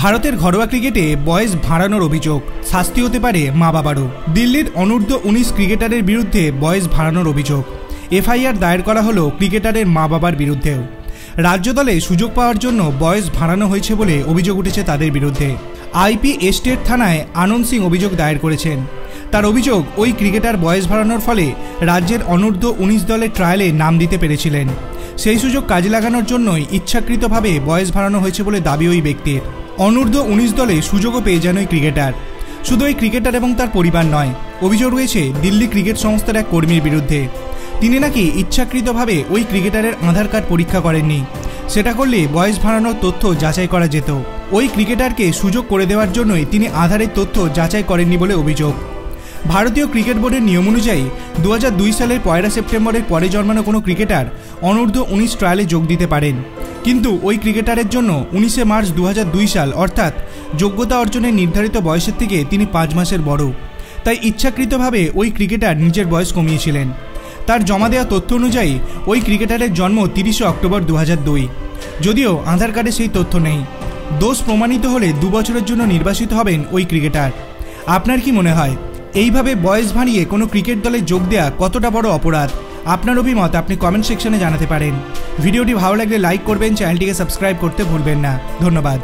ভারতের ঘরোয়া ক্রিকেটে বয়স বাড়ানোর অভিযোগ, শাস্তি হতে পারে মা বাবারও। দিল্লির অনূর্ধ্ব 19 ক্রিকেটারের বিরুদ্ধে বয়স বাড়ানোর অভিযোগ, এফআইআর দায়ের করা হলো ক্রিকেটারের মা বাবার বিরুদ্ধেও। রাজ্য দলে সুযোগ পাওয়ার জন্য বয়স বাড়ানো হয়েছে বলে অভিযোগ উঠেছে তাদের বিরুদ্ধে। আইপি এস্টেট থানায় আনন্দ সিং অভিযোগ দায়ের করেছেন। তার অভিযোগ, ওই ক্রিকেটার বয়স বাড়ানোর ফলে রাজ্যের অনূর্ধ্ব 19 দলের ট্রায়ালে নাম দিতে পেরেছিলেন। সেই সুযোগ কাজে লাগানোর জন্যই ইচ্ছাকৃতভাবে বয়স বাড়ানো হয়েছে বলে দাবি ওই ব্যক্তির। অনূর্ধ্ব 19 দলে সুযোগও পেয়ে যান ওই ক্রিকেটার। শুধু ওই ক্রিকেটার এবং তার পরিবার নয়, অভিযোগ রয়েছে দিল্লি ক্রিকেট সংস্থার এক কর্মীর বিরুদ্ধে। তিনি নাকি ইচ্ছাকৃতভাবে ওই ক্রিকেটারের আধার কার্ড পরীক্ষা করেননি। সেটা করলে বয়স বাড়ানোর তথ্য যাচাই করা যেত। ওই ক্রিকেটারকে সুযোগ করে দেওয়ার জন্যই তিনি আধারের তথ্য যাচাই করেননি বলে অভিযোগ। ভারতীয় ক্রিকেট বোর্ডের নিয়ম অনুযায়ী 2002 সালের 1 সেপ্টেম্বরের পরে জন্মানো কোনো ক্রিকেটার অনূর্ধ্ব 19 ট্রায়ালে যোগ দিতে পারেন। কিন্তু ওই ক্রিকেটারের জন্য 19 মার্চ 2002 সাল অর্থাৎ যোগ্যতা অর্জনের নির্ধারিত বয়সের থেকে তিনি 5 মাসের বড়। তাই ইচ্ছাকৃতভাবে ওই ক্রিকেটার নিজের বয়স কমিয়েছিলেন। তার জমা দেওয়া তথ্য অনুযায়ী ওই ক্রিকেটারের জন্ম 30 অক্টোবর 2002। যদিও আধার কার্ডে সেই তথ্য নেই। দোষ প্রমাণিত হলে 2 বছরের জন্য নির্বাসিত হবেন ওই ক্রিকেটার। আপনার কি মনে হয়, এইভাবে বয়স বাড়িয়ে কোনো ক্রিকেট দলে যোগ দেওয়া কতটা বড় অপরাধ? আপনার অভিমত আপনি কমেন্ট সেকশনে জানাতে পারেন। ভিডিওটি ভালো লাগলে লাইক করবেন, চ্যানেলটিকে সাবস্ক্রাইব করতে ভুলবেন না। ধন্যবাদ।